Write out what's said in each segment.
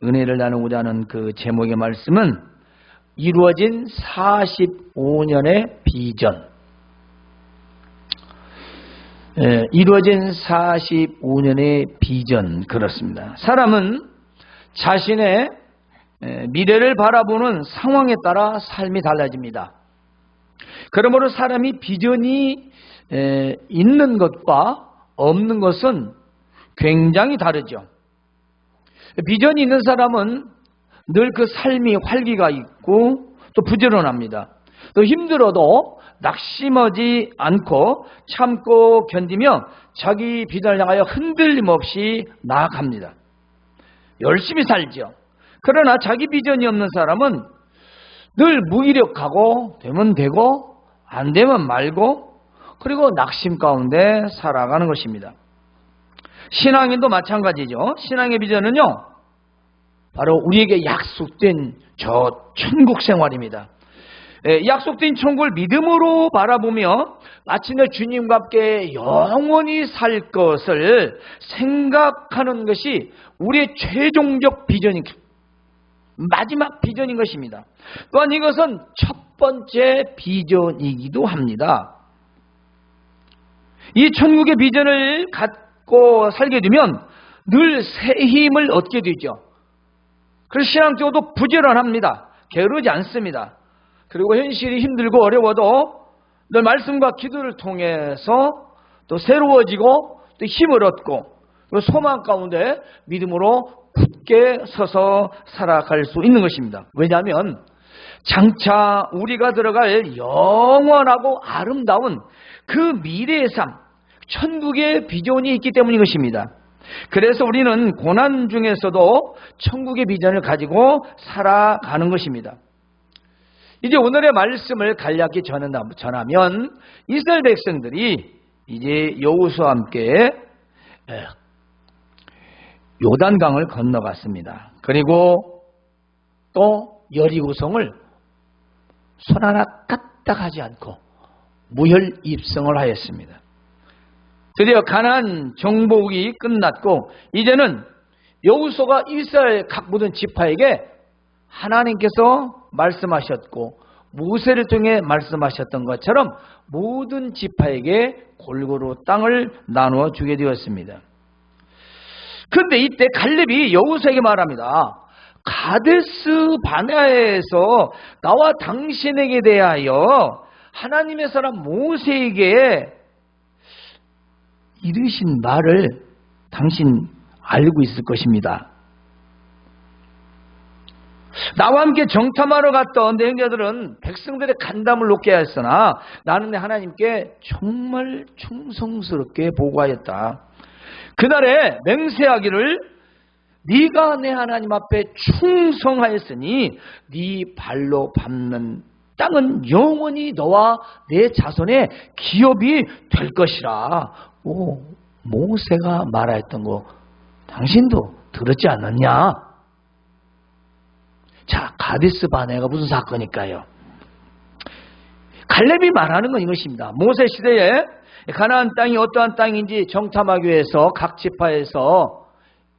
은혜를 나누고자 하는 그 제목의 말씀은 이루어진 45년의 비전. 이루어진 45년의 비전, 그렇습니다. 사람은 자신의 미래를 바라보는 상황에 따라 삶이 달라집니다. 그러므로 사람이 비전이 있는 것과 없는 것은 굉장히 다르죠. 비전이 있는 사람은 늘 그 삶이 활기가 있고 또 부지런합니다. 또 힘들어도 낙심하지 않고 참고 견디며 자기 비전을 향하여 흔들림 없이 나아갑니다. 열심히 살죠. 그러나 자기 비전이 없는 사람은 늘 무기력하고 되면 되고 안 되면 말고 그리고 낙심 가운데 살아가는 것입니다. 신앙인도 마찬가지죠. 신앙의 비전은요, 바로 우리에게 약속된 저 천국 생활입니다. 약속된 천국을 믿음으로 바라보며 마침내 주님과 함께 영원히 살 것을 생각하는 것이 우리의 최종적 비전입니다. 마지막 비전인 것입니다. 또한 이것은 첫 번째 비전이기도 합니다. 이 천국의 비전을 갖고 살게 되면 늘 새 힘을 얻게 되죠. 그래서 신앙적으로도 부지런합니다. 게으르지 않습니다. 그리고 현실이 힘들고 어려워도 늘 말씀과 기도를 통해서 또 새로워지고 또 힘을 얻고 또 소망 가운데 믿음으로 굳게 서서 살아갈 수 있는 것입니다. 왜냐하면 장차 우리가 들어갈 영원하고 아름다운 그 미래의 삶, 천국의 비전이 있기 때문인 것입니다. 그래서 우리는 고난 중에서도 천국의 비전을 가지고 살아가는 것입니다. 이제 오늘의 말씀을 간략히 전하면 이스라엘 백성들이 이제 여호수아와 함께 요단강을 건너갔습니다. 그리고 또 여리고성을 손 하나 까딱하지 않고 무혈 입성을 하였습니다. 드디어 가나안 정복이 끝났고 이제는 여호수아가 이스라엘 각 모든 지파에게 하나님께서 말씀하셨고 모세를 통해 말씀하셨던 것처럼 모든 지파에게 골고루 땅을 나누어 주게 되었습니다. 그런데 이때 갈렙이 여호수아에게 말합니다. 가데스 바네아에서 나와 당신에게 대하여 하나님의 사람 모세에게 이르신 말을 당신 알고 있을 것입니다. 나와 함께 정탐하러 갔던 내 형제들은 백성들의 간담을 높게 하였으나 나는 내 하나님께 정말 충성스럽게 보고하였다. 그날에 맹세하기를 네가 내 하나님 앞에 충성하였으니 네 발로 밟는 땅은 영원히 너와 내 자손의 기업이 될 것이라. 오, 모세가 말하였던 거 당신도 들었지 않았냐? 자, 가데스 바네아가 무슨 사건일까요? 갈렙이 말하는 건 이것입니다. 모세 시대에 가나안 땅이 어떠한 땅인지 정탐하기 위해서 각 지파에서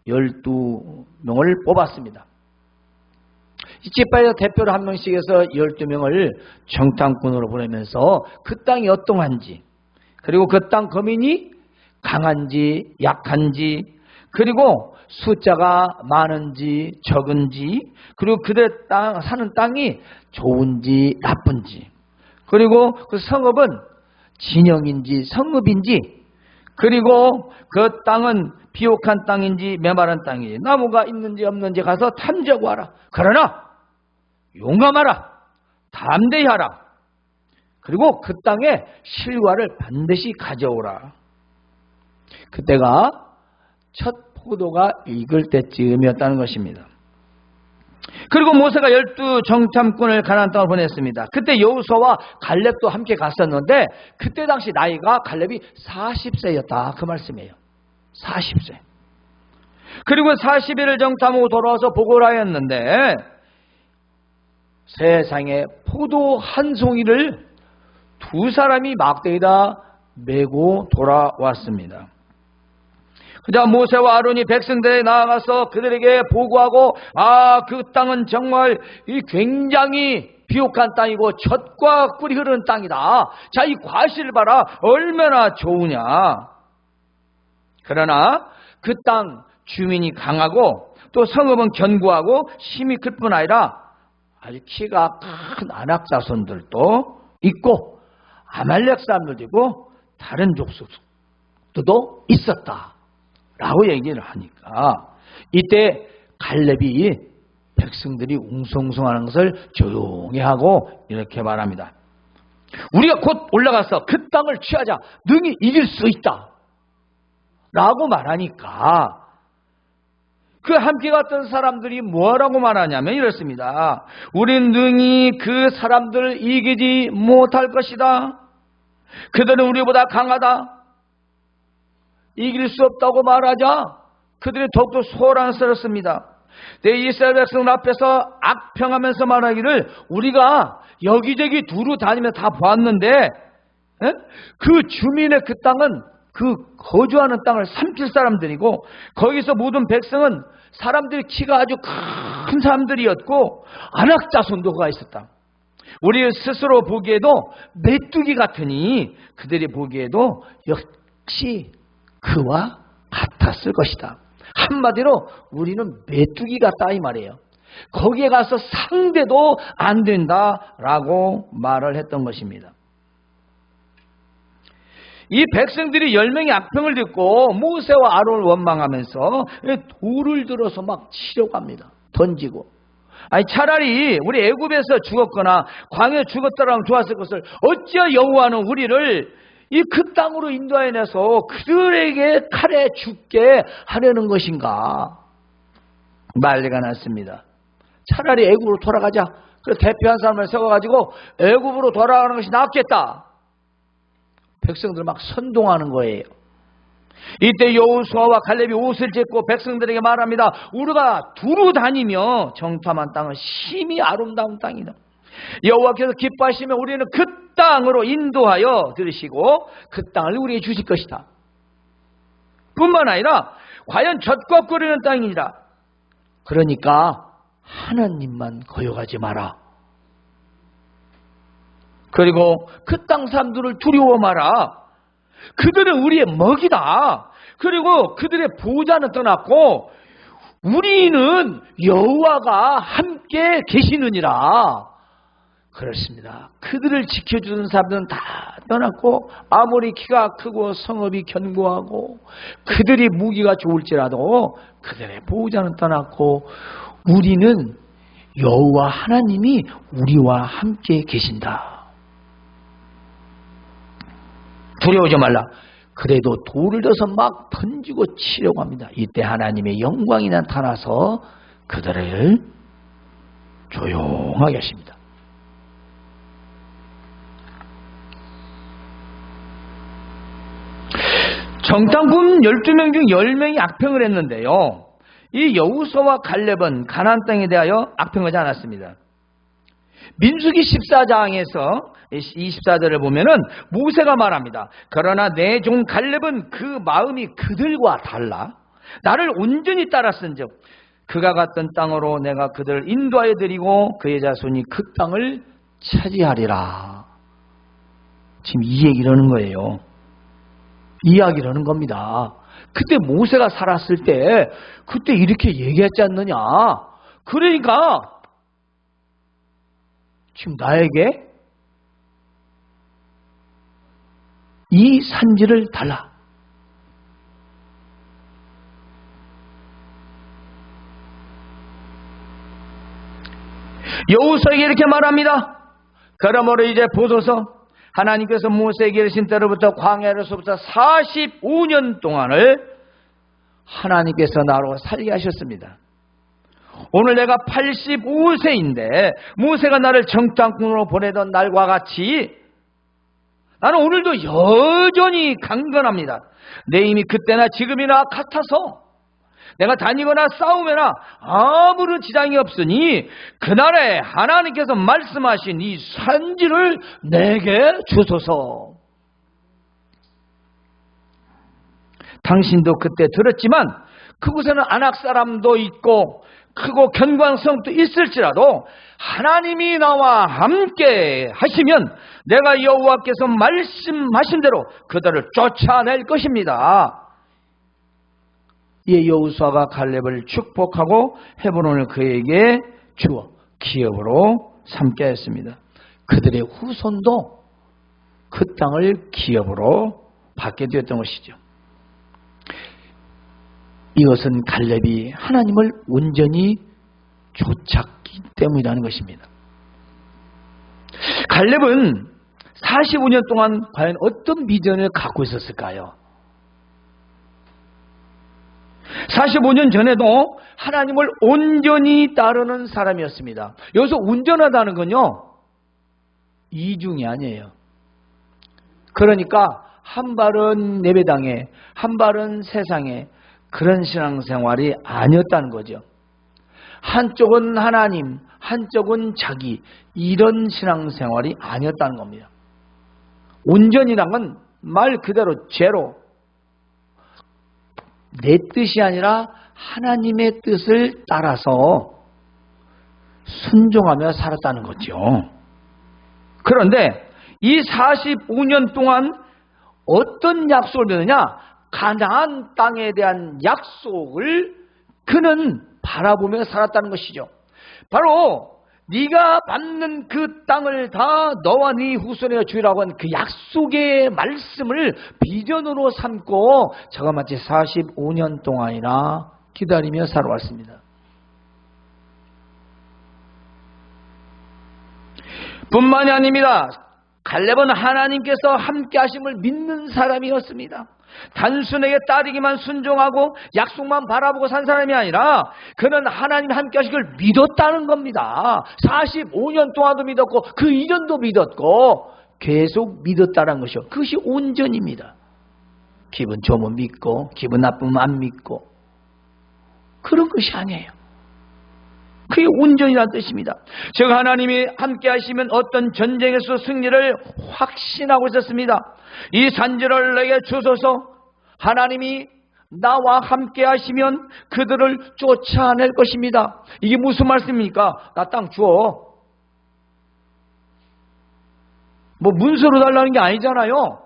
12명을 뽑았습니다. 이 지파에서 대표로 한 명씩 해서 12명을 정탐꾼으로 보내면서 그 땅이 어떠한지, 그리고 그 땅 거민이 강한지 약한지, 그리고 숫자가 많은지 적은지, 그리고 그들 땅 사는 땅이 좋은지 나쁜지, 그리고 그 성읍은 진영인지 성읍인지, 그리고 그 땅은 비옥한 땅인지 메마른 땅인지, 나무가 있는지 없는지 가서 탐지하고 그러나 용감하라, 담대히 하라. 그리고 그 땅에 실과를 반드시 가져오라. 그때가 첫 포도가 익을 때쯤이었다는 것입니다. 그리고 모세가 12 정탐꾼을 가나안 땅을 보냈습니다. 그때 여호수아와 갈렙도 함께 갔었는데 그때 당시 나이가 갈렙이 40세였다 그 말씀이에요. 40세. 그리고 40일을 정탐하고 돌아와서 보고를 하였는데 세상에 포도 한 송이를 두 사람이 막대에다 메고 돌아왔습니다. 그자 모세와 아론이 백성들에 나아가서 그들에게 보고하고, 그 땅은 정말 이 굉장히 비옥한 땅이고 젖과 꿀이 흐르는 땅이다. 자, 이 과실을 봐라. 얼마나 좋으냐. 그러나 그 땅 주민이 강하고 또 성읍은 견고하고 심이 클 뿐 아니라 아주 키가 큰 아낙 자손들도 있고 아말렉 사람들도 있고 다른 족속도 있었다 라고 얘기를 하니까, 이때 갈렙이 백성들이 웅성웅성하는 것을 조용히 하고 이렇게 말합니다. 우리가 곧 올라가서 그 땅을 취하자. 능히 이길 수 있다 라고 말하니까, 그 함께 갔던 사람들이 뭐라고 말하냐면 이렇습니다. 우린 능히 그 사람들을 이기지 못할 것이다. 그들은 우리보다 강하다. 이길 수 없다고 말하자 그들이 더욱더 소란스럽습니다. 이스라엘 백성들 앞에서 악평하면서 말하기를, 우리가 여기저기 두루 다니며 다 보았는데 그 주민의 그 땅은 그 거주하는 땅을 삼킬 사람들이고, 거기서 모든 백성은 사람들이 키가 아주 큰 사람들이었고 아낙 자손도가 있었다. 우리 스스로 보기에도 메뚜기 같으니 그들이 보기에도 역시 그와 같았을 것이다. 한마디로 우리는 메뚜기 같다 이 말이에요. 거기에 가서 상대도 안 된다라고 말을 했던 것입니다. 이 백성들이 10명의 악평을 듣고 모세와 아론을 원망하면서 돌을 들어서 막 치려고 합니다. 던지고. 차라리 우리 애굽에서 죽었거나 광야에 죽었더라면 좋았을 것을 어찌 여호와는 우리를 이 그 땅으로 인도해내서 그들에게 칼에 죽게 하려는 것인가. 난리가 났습니다. 차라리 애굽으로 돌아가자. 그래서 대표한 사람을 세워가지고 애굽으로 돌아가는 것이 낫겠다. 백성들 막 선동하는 거예요. 이때 여호수아와 갈렙이 옷을 찢고 백성들에게 말합니다. 우리가 두루 다니며 정탐한 땅은 심히 아름다운 땅이다. 여호와께서 기뻐하시면 우리는 그 땅으로 인도하여 들으시고 그 땅을 우리에게 주실 것이다. 뿐만 아니라 과연 젖과 끓이는 땅이니라. 그러니까 하나님만 거역하지 마라. 그리고 그 땅 사람들을 두려워 마라. 그들은 우리의 먹이다. 그리고 그들의 보호자는 떠났고 우리는 여호와가 함께 계시느니라. 그렇습니다. 그들을 지켜주는 사람들은 다 떠났고 아무리 키가 크고 성읍이 견고하고 그들이 무기가 좋을지라도 그들의 보호자는 떠났고 우리는 여호와 하나님이 우리와 함께 계신다. 두려워하지 말라. 그래도 돌을 들어서 막 던지고 치려고 합니다. 이때 하나님의 영광이 나타나서 그들을 조용하게 하십니다. 정탐꾼 12명 중 10명이 악평을 했는데요. 이 여호수아와 갈렙은 가나안 땅에 대하여 악평하지 않았습니다. 민수기 14장에서 24절을 보면은 모세가 말합니다. 그러나 내 종 갈렙은 그 마음이 그들과 달라 나를 온전히 따랐은즉 그가 갔던 땅으로 내가 그들을 인도하여 드리고 그의 자손이 그 땅을 차지하리라. 지금 이 얘기를 하는 거예요. 이야기를 하는 겁니다. 그때 모세가 살았을 때 그때 이렇게 얘기했지 않느냐. 그러니까 지금 나에게 이 산지를 달라. 여호수아에게 이렇게 말합니다. 그러므로 이제 보소서 하나님께서 모세에게 이르신 때로부터 광야에서부터 45년 동안을 하나님께서 나로 살게 하셨습니다. 오늘 내가 85세인데 모세가 나를 정탐꾼으로 보내던 날과 같이 나는 오늘도 여전히 강건합니다. 내 힘이 그때나 지금이나 같아서 내가 다니거나 싸우거나 아무런 지장이 없으니 그날에 하나님께서 말씀하신 이 산지를 내게 주소서. 당신도 그때 들었지만 그곳에는 안악 사람도 있고 크고 견고한 성도 있을지라도 하나님이 나와 함께 하시면 내가 여호와께서 말씀하신 대로 그들을 쫓아낼 것입니다. 이에 여호수아가 갈렙을 축복하고 헤브론을 그에게 주어 기업으로 삼게 했습니다. 그들의 후손도 그 땅을 기업으로 받게 되었던 것이죠. 이것은 갈렙이 하나님을 온전히 좇았기 때문이라는 것입니다. 갈렙은 45년 동안 과연 어떤 비전을 갖고 있었을까요? 45년 전에도 하나님을 온전히 따르는 사람이었습니다. 여기서 온전하다는 건요, 이중이 아니에요. 그러니까 한 발은 예배당에, 한 발은 세상에, 그런 신앙생활이 아니었다는 거죠. 한쪽은 하나님, 한쪽은 자기, 이런 신앙생활이 아니었다는 겁니다. 온전이란 건 말 그대로 제로, 내 뜻이 아니라 하나님의 뜻을 따라서 순종하며 살았다는 거죠. 그런데 이 45년 동안 어떤 약속을 믿느냐? 가나안 땅에 대한 약속을 그는 바라보며 살았다는 것이죠. 바로 네가 받는 그 땅을 다 너와 네 후손에 주리라고 한 그 약속의 말씀을 비전으로 삼고 저같이 45년 동안이나 기다리며 살아왔습니다. 뿐만이 아닙니다. 갈렙은 하나님께서 함께 하심을 믿는 사람이었습니다. 단순하게 따르기만 순종하고 약속만 바라보고 산 사람이 아니라 그는 하나님 함께 하시길 믿었다는 겁니다. 45년 동안도 믿었고 그 이전도 믿었고 계속 믿었다는 것이요. 그것이 온전입니다. 기분 좋으면 믿고 기분 나쁘면 안 믿고 그런 것이 아니에요. 그게 온전이라는 뜻입니다. 즉 하나님이 함께 하시면 어떤 전쟁에서 승리를 확신하고 있었습니다. 이 산지를 내게 주소서. 하나님이 나와 함께 하시면 그들을 쫓아낼 것입니다. 이게 무슨 말씀입니까? 나 땅 주어. 뭐 문서로 달라는 게 아니잖아요.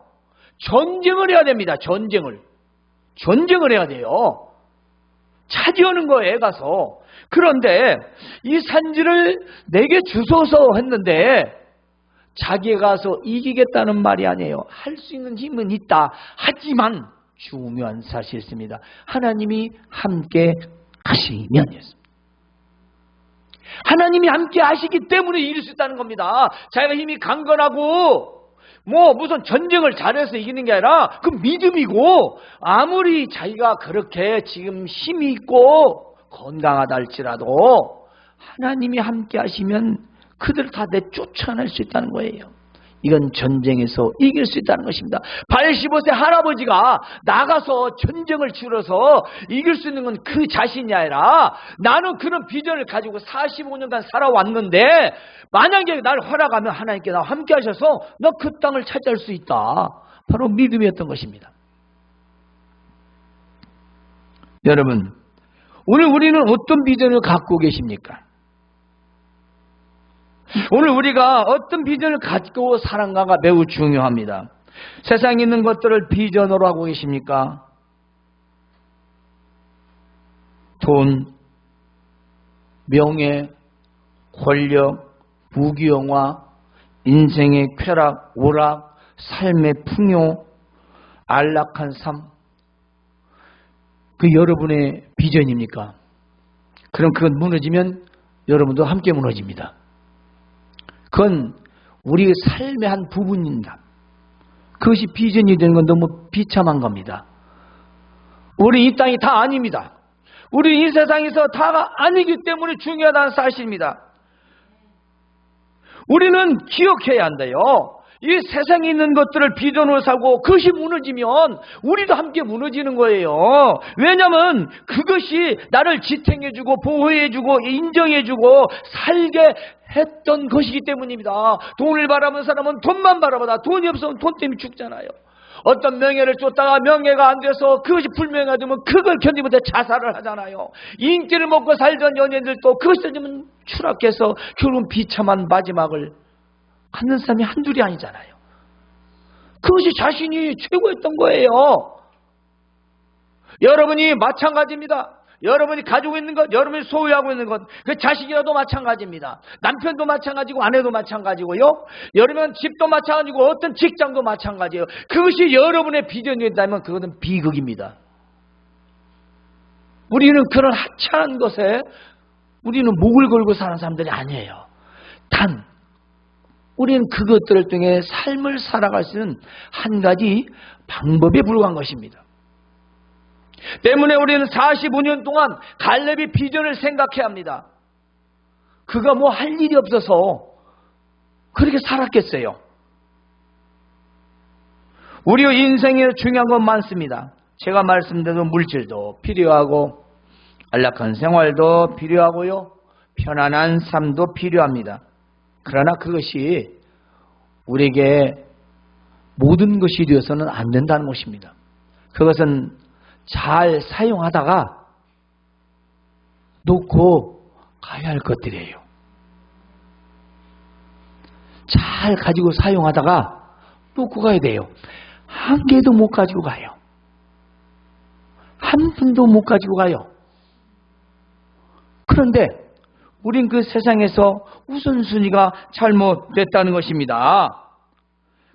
전쟁을 해야 됩니다. 전쟁을 해야 돼요. 차지하는 거예요, 가서. 그런데 이 산지를 내게 주소서 했는데 자기가 가서 이기겠다는 말이 아니에요. 할 수 있는 힘은 있다. 하지만 중요한 사실이 있습니다. 하나님이 함께 하시면이었습니다. 하나님이 함께 하시기 때문에 이길 수 있다는 겁니다. 자기가 힘이 강건하고 뭐 무슨 전쟁을 잘해서 이기는 게 아니라 그 믿음이고 아무리 자기가 그렇게 지금 힘이 있고 건강하다 할지라도 하나님이 함께 하시면 그들을 다 내쫓아낼 수 있다는 거예요. 이건 전쟁에서 이길 수 있다는 것입니다. 85세 할아버지가 나가서 전쟁을 치러서 이길 수 있는 건 그 자신이 아니라 나는 그런 비전을 가지고 45년간 살아왔는데 만약에 날 허락하면 하나님께 나와 함께 하셔서 너 그 땅을 차지할 수 있다. 바로 믿음이었던 것입니다. 여러분, 오늘 우리는 어떤 비전을 갖고 계십니까? 오늘 우리가 어떤 비전을 가지고 살아가가 매우 중요합니다. 세상에 있는 것들을 비전으로 하고 계십니까? 돈, 명예, 권력, 부귀영화, 인생의 쾌락, 오락, 삶의 풍요, 안락한 삶, 그 여러분의 비전입니까? 그럼 그건 무너지면 여러분도 함께 무너집니다. 그건 우리 삶의 한 부분입니다. 그것이 비전이 되는 건 너무 비참한 겁니다. 우리 이 땅이 다 아닙니다. 우리 이 세상에서 다가 아니기 때문에 중요하다는 사실입니다. 우리는 기억해야 한대요. 이 세상에 있는 것들을 비전으로 살고 그것이 무너지면 우리도 함께 무너지는 거예요. 왜냐하면 그것이 나를 지탱해주고 보호해주고 인정해주고 살게 했던 것이기 때문입니다. 돈을 바라보는 사람은 돈만 바라보다 돈이 없으면 돈 때문에 죽잖아요. 어떤 명예를 쫓다가 명예가 안 돼서 그것이 불명예가 되면 그걸 견디지 못해 자살을 하잖아요. 인기를 먹고 살던 연예인들도 그것을 되면 추락해서 결국은 비참한 마지막을 갖는 사람이 한둘이 아니잖아요. 그것이 자신이 최고였던 거예요. 여러분이 마찬가지입니다. 여러분이 가지고 있는 것, 여러분이 소유하고 있는 것, 그 자식이라도 마찬가지입니다. 남편도 마찬가지고 아내도 마찬가지고요. 여러분 집도 마찬가지고 어떤 직장도 마찬가지예요. 그것이 여러분의 비전이 된다면 그것은 비극입니다. 우리는 그런 하찮은 것에 우리는 목을 걸고 사는 사람들이 아니에요. 단 우리는 그것들을 통해 삶을 살아갈 수 있는 한 가지 방법에 불과한 것입니다. 때문에 우리는 45년 동안 갈렙의 비전을 생각해야 합니다. 그가 뭐 할 일이 없어서 그렇게 살았겠어요. 우리 인생에 중요한 건 많습니다. 제가 말씀드린 물질도 필요하고 안락한 생활도 필요하고요. 편안한 삶도 필요합니다. 그러나 그것이 우리에게 모든 것이 되어서는 안 된다는 것입니다. 그것은 잘 사용하다가 놓고 가야 할 것들이에요. 잘 가지고 사용하다가 놓고 가야 돼요. 한 개도 못 가지고 가요. 한 푼도 못 가지고 가요. 그런데 우린 그 세상에서 우선순위가 잘못됐다는 것입니다.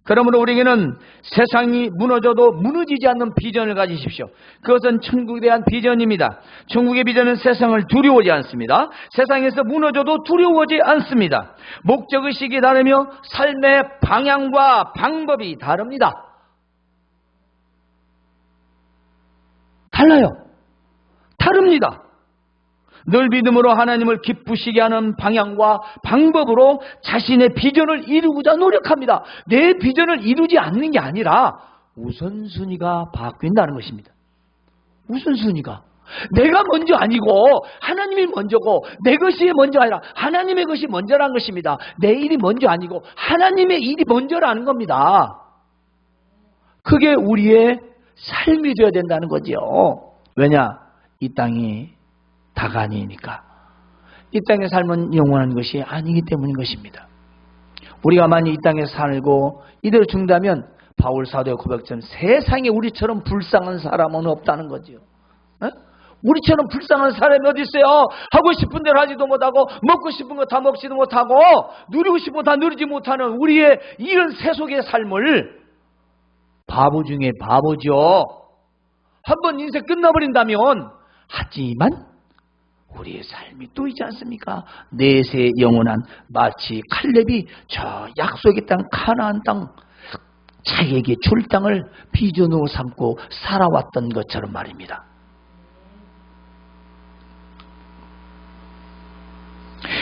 그러므로 우리에게는 세상이 무너져도 무너지지 않는 비전을 가지십시오. 그것은 천국에 대한 비전입니다. 천국의 비전은 세상을 두려워하지 않습니다. 세상에서 무너져도 두려워하지 않습니다. 목적의식이 다르며 삶의 방향과 방법이 다릅니다. 달라요. 다릅니다. 늘 믿음으로 하나님을 기쁘시게 하는 방향과 방법으로 자신의 비전을 이루고자 노력합니다. 내 비전을 이루지 않는 게 아니라 우선순위가 바뀐다는 것입니다. 우선순위가 내가 먼저 아니고 하나님이 먼저고 내 것이 먼저 아니라 하나님의 것이 먼저라는 것입니다. 내 일이 먼저 아니고 하나님의 일이 먼저라는 겁니다. 그게 우리의 삶이 되어야 된다는 거죠. 왜냐? 이 땅이 다가 아니니까. 이 땅에 살면 영원한 것이 아니기 때문인 것입니다. 우리가 만약 이 땅에 살고 이대로 죽는다면 바울 사도의 고백처럼 세상에 우리처럼 불쌍한 사람은 없다는 거죠. 에? 우리처럼 불쌍한 사람이 어디 있어요? 하고 싶은 대로 하지도 못하고 먹고 싶은 거 다 먹지도 못하고 누리고 싶은 거 다 누리지 못하는 우리의 이런 세속의 삶을 바보 중에 바보죠. 한번 인생 끝나버린다면 하지만 우리의 삶이 또 있지 않습니까? 내세 영원한 마치 칼렙이 저 약속의 땅 가나안 땅 자기에게 줄 땅을 비전으로 삼고 살아왔던 것처럼 말입니다.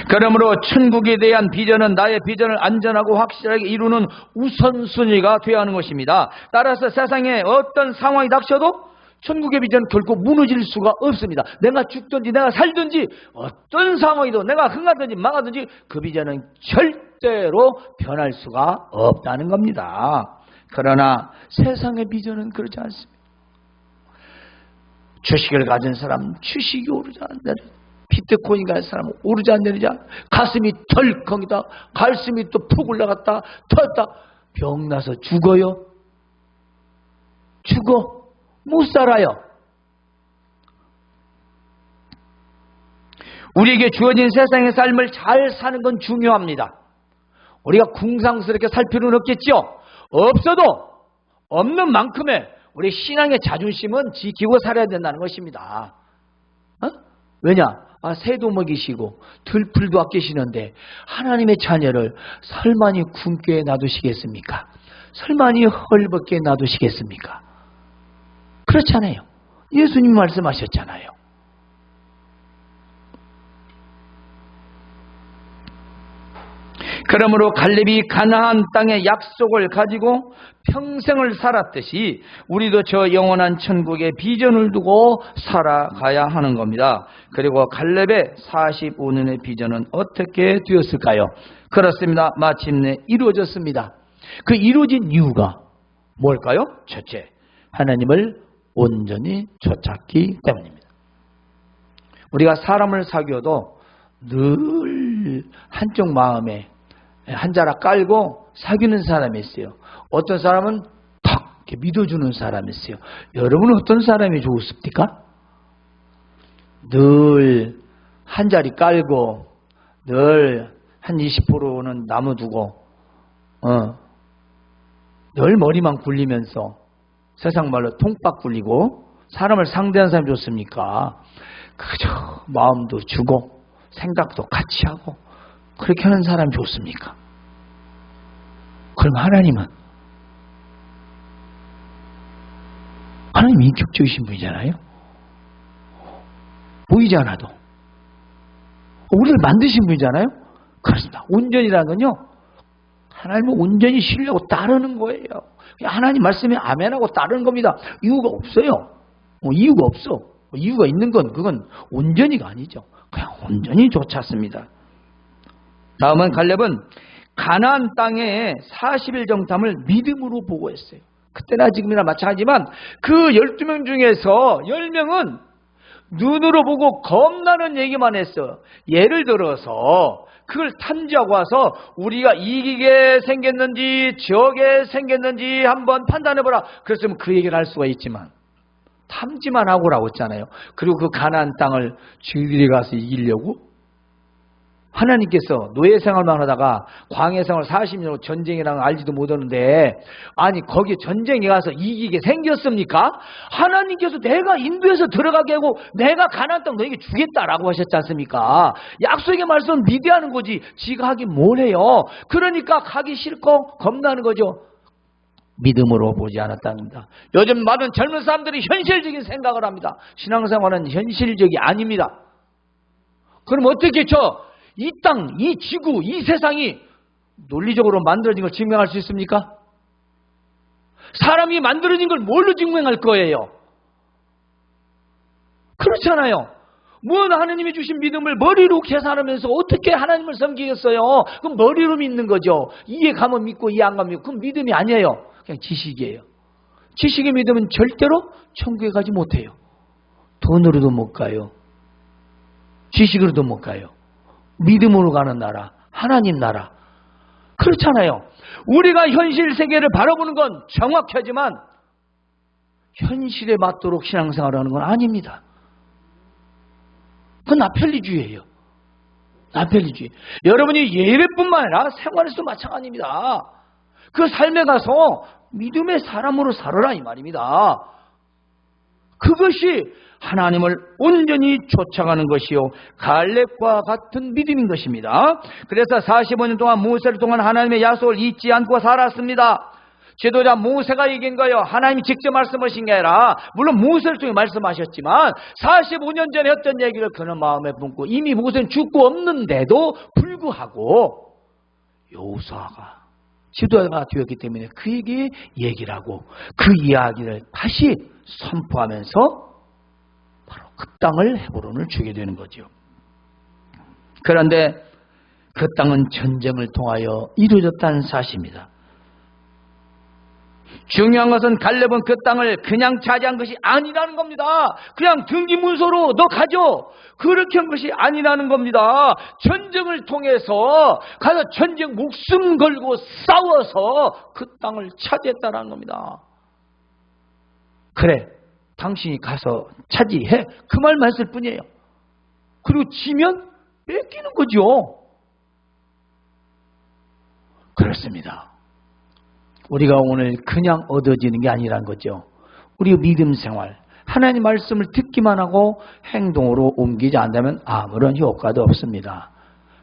그러므로 천국에 대한 비전은 나의 비전을 안전하고 확실하게 이루는 우선순위가 되어야 하는 것입니다. 따라서 세상에 어떤 상황이 닥쳐도 천국의 비전은 결코 무너질 수가 없습니다. 내가 죽든지 내가 살든지 어떤 상황이든 내가 흥하든지 망하든지 그 비전은 절대로 변할 수가 없다는 겁니다. 그러나 세상의 비전은 그렇지 않습니다. 주식을 가진 사람 주식이 오르지 않느냐, 비트코인 가진 사람 오르지 않느냐, 가슴이 덜컹이다, 가슴이 또 푹 올라갔다 터졌다, 병나서 죽어요. 죽어. 못 살아요. 우리에게 주어진 세상의 삶을 잘 사는 건 중요합니다. 우리가 궁상스럽게 살 필요는 없겠죠. 없어도 없는 만큼의 우리 신앙의 자존심은 지키고 살아야 된다는 것입니다. 왜냐? 새도 먹이시고 들풀도 아끼시는데 하나님의 자녀를 설마니 굶게 놔두시겠습니까? 설마니 헐벗게 놔두시겠습니까? 그렇잖아요. 예수님이 말씀하셨잖아요. 그러므로 갈렙이 가나안 땅의 약속을 가지고 평생을 살았듯이 우리도 저 영원한 천국의 비전을 두고 살아가야 하는 겁니다. 그리고 갈렙의 45년의 비전은 어떻게 되었을까요? 그렇습니다. 마침내 이루어졌습니다. 그 이루어진 이유가 뭘까요? 첫째, 하나님을 온전히 쫓았기 때문입니다. 우리가 사람을 사귀어도 늘 한쪽 마음에 한 자락 깔고 사귀는 사람이 있어요. 어떤 사람은 탁 이렇게 믿어주는 사람이 있어요. 여러분은 어떤 사람이 좋습니까? 늘 한 자리 깔고 늘 한 20%는 남아두고 늘 머리만 굴리면서 세상 말로 통박 굴리고 사람을 상대하는 사람이 좋습니까? 그저 마음도 주고 생각도 같이 하고 그렇게 하는 사람이 좋습니까? 그럼 하나님 인격적이신 분이잖아요. 보이지 않아도 우리를 만드신 분이잖아요. 그렇습니다. 온전이라는 건요, 하나님을 온전히 신뢰하고 따르는 거예요. 하나님 말씀에 아멘하고 따르는 겁니다. 이유가 없어요. 이유가 없어. 이유가 있는 건 그건 온전히가 아니죠. 그냥 온전히 쫓았습니다. 다음은 갈렙은 가나안 땅의 40일 정탐을 믿음으로 보고했어요. 그때나 지금이나 마찬가지지만 그 12명 중에서 10명은 눈으로 보고 겁나는 얘기만 했어. 예를 들어서 그걸 탐지하고 와서 우리가 이기게 생겼는지 저게 생겼는지 한번 판단해보라. 그랬으면 그 얘기를 할 수가 있지만 탐지만 하고라고 했잖아요. 그리고 그 가나안 땅을 저희들이 가서 이기려고? 하나님께서 노예 생활만 하다가 광야 생활 40년 전쟁이랑 알지도 못하는데 아니 거기 전쟁에 가서 이기게 생겼습니까? 하나님께서 내가 인도에서 들어가게 하고 내가 가나안 땅 너에게 주겠다라고 하셨지 않습니까? 약속의 말씀은 믿어야 하는 거지 지가 하긴 뭘 해요. 그러니까 가기 싫고 겁나는 거죠. 믿음으로 보지 않았답니다. 요즘 많은 젊은 사람들이 현실적인 생각을 합니다. 신앙생활은 현실적이 아닙니다. 그럼 어떻게 이 땅, 이 지구, 이 세상이 논리적으로 만들어진 걸 증명할 수 있습니까? 사람이 만들어진 걸 뭘로 증명할 거예요? 그렇잖아요. 하나님이 주신 믿음을 머리로 계산하면서 어떻게 하나님을 섬기겠어요? 그럼 머리로 믿는 거죠. 이해 가면 믿고 이해 안 가면 믿고. 그건 믿음이 아니에요. 그냥 지식이에요. 지식의 믿음은 절대로 천국에 가지 못해요. 돈으로도 못 가요. 지식으로도 못 가요. 믿음으로 가는 나라, 하나님 나라. 그렇잖아요. 우리가 현실 세계를 바라보는 건 정확하지만 현실에 맞도록 신앙생활을 하는 건 아닙니다. 그건 나편리주의예요. 나편리주의. 여러분이 예배뿐만 아니라 생활에서도 마찬가지입니다. 그 삶에 가서 믿음의 사람으로 살아라 이 말입니다. 그것이 하나님을 온전히 쫓아가는 것이요 갈렙과 같은 믿음인 것입니다. 그래서 45년 동안 모세를 통한 하나님의 약속을 잊지 않고 살았습니다. 지도자 모세가 이긴 거예요. 하나님이 직접 말씀하신 게 아니라 물론 모세를 통해 말씀하셨지만 45년 전에 했던 얘기를 그는 마음에 품고 이미 모세는 죽고 없는데도 불구하고 여호수아가 지도자가 되었기 때문에 그에게 얘기를 하고 그 이야기를 다시 선포하면서 바로 그 땅을 헤브론을 주게 되는 거죠. 그런데 그 땅은 전쟁을 통하여 이루어졌다는 사실입니다. 중요한 것은 갈렙은 그 땅을 그냥 차지한 것이 아니라는 겁니다. 그냥 등기문서로 너 가져 그렇게 한 것이 아니라는 겁니다. 전쟁을 통해서 가서 전쟁 목숨 걸고 싸워서 그 땅을 차지했다는 겁니다. 그래 당신이 가서 차지해 그 말만 했을 뿐이에요. 그리고 지면 뺏기는 거죠. 그렇습니다. 우리가 오늘 그냥 얻어지는 게 아니란 거죠. 우리 믿음 생활, 하나님 말씀을 듣기만 하고 행동으로 옮기지 않는다면 아무런 효과도 없습니다.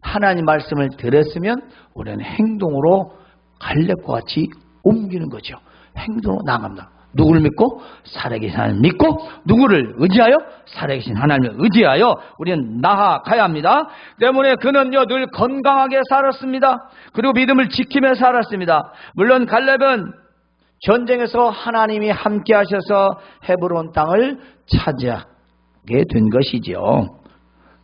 하나님 말씀을 들었으면 우리는 행동으로 갈렙과 같이 옮기는 거죠. 행동으로 나갑니다. 누구를 믿고? 살아계신 하나님을 믿고 누구를 의지하여? 살아계신 하나님을 의지하여 우리는 나아가야 합니다. 때문에 그는요 늘 건강하게 살았습니다. 그리고 믿음을 지키며 살았습니다. 물론 갈렙은 전쟁에서 하나님이 함께 하셔서 헤브론 땅을 차지하게 된 것이죠.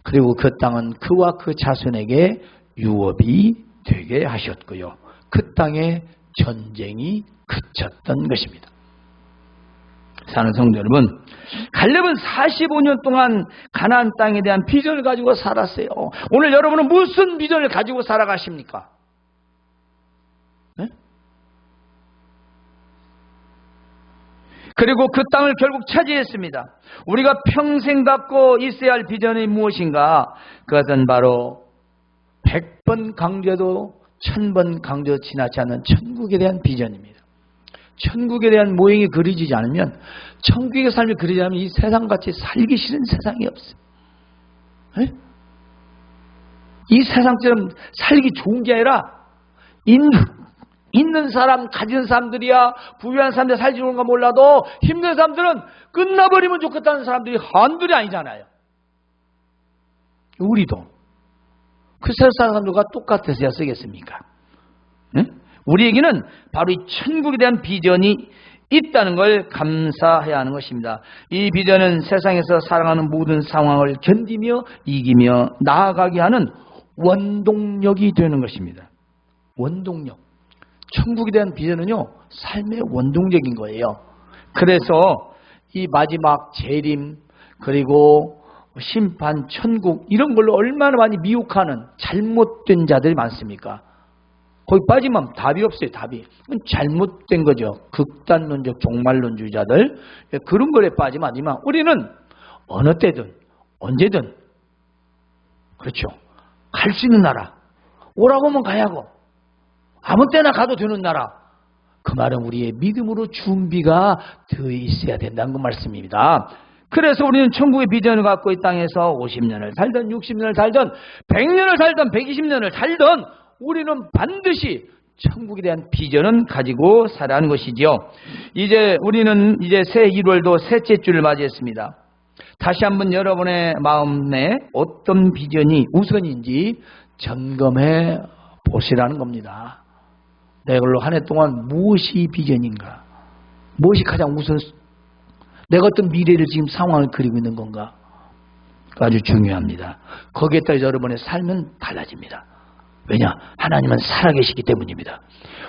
그리고 그 땅은 그와 그 자손에게 유업이 되게 하셨고요. 그 땅에 전쟁이 그쳤던 것입니다. 사는 성도 여러분, 갈렙은 45년 동안 가나안 땅에 대한 비전을 가지고 살았어요. 오늘 여러분은 무슨 비전을 가지고 살아가십니까? 네? 그리고 그 땅을 결국 차지했습니다. 우리가 평생 갖고 있어야 할 비전이 무엇인가? 그것은 바로 100번 강조해도 1000번 강조 지나지 않는 천국에 대한 비전입니다. 천국에 대한 모형이 그려지지 않으면, 천국의 삶이 그려지지 않으면 이 세상같이 살기 싫은 세상이 없어요. 네? 이 세상처럼 살기 좋은 게 아니라 있는 사람, 가진 사람들이야 부유한 사람들 살지 좋은가 몰라도 힘든 사람들은 끝나버리면 좋겠다는 사람들이 한둘이 아니잖아요. 우리도 그 세상 사람들과 똑같아서야 쓰겠습니까? 네? 우리에게는 바로 이 천국에 대한 비전이 있다는 걸 감사해야 하는 것입니다. 이 비전은 세상에서 살아가는 모든 상황을 견디며 이기며 나아가게 하는 원동력이 되는 것입니다. 원동력. 천국에 대한 비전은요, 삶의 원동력인 거예요. 그래서 이 마지막 재림, 그리고 심판, 천국, 이런 걸로 얼마나 많이 미혹하는 잘못된 자들이 많습니까? 거기 빠지면 답이 없어요, 답이. 잘못된 거죠. 극단론적 종말론주의자들. 그런 거에 빠지면 안 되지만 우리는 어느 때든, 언제든, 그렇죠. 갈 수 있는 나라. 오라고 하면 가야고. 아무 때나 가도 되는 나라. 그 말은 우리의 믿음으로 준비가 되어 있어야 된다는 그 말씀입니다. 그래서 우리는 천국의 비전을 갖고 이 땅에서 50년을 살든 60년을 살든 100년을 살든 120년을 살든 우리는 반드시 천국에 대한 비전은 가지고 살아가는 것이지요. 이제 우리는 새 1월도 셋째 주를 맞이했습니다. 다시 한번 여러분의 마음에 어떤 비전이 우선인지 점검해 보시라는 겁니다. 내걸로 한 해 동안 무엇이 비전인가? 무엇이 가장 우선, 내가 어떤 미래를 지금 상황을 그리고 있는 건가? 아주 중요합니다. 거기에 따라 여러분의 삶은 달라집니다. 왜냐? 하나님은 살아계시기 때문입니다.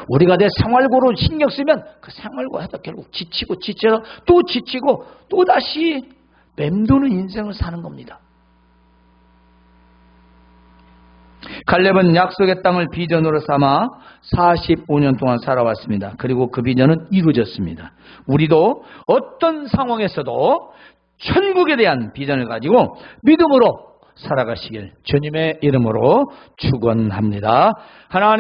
우리가 내 생활고로 신경 쓰면 그 생활고 하다 결국 지쳐서 또 지치고 또 다시 맴도는 인생을 사는 겁니다. 갈렙은 약속의 땅을 비전으로 삼아 45년 동안 살아왔습니다. 그리고 그 비전은 이루어졌습니다. 우리도 어떤 상황에서도 천국에 대한 비전을 가지고 믿음으로 살아가시길 주님의 이름으로 축원합니다. 하나님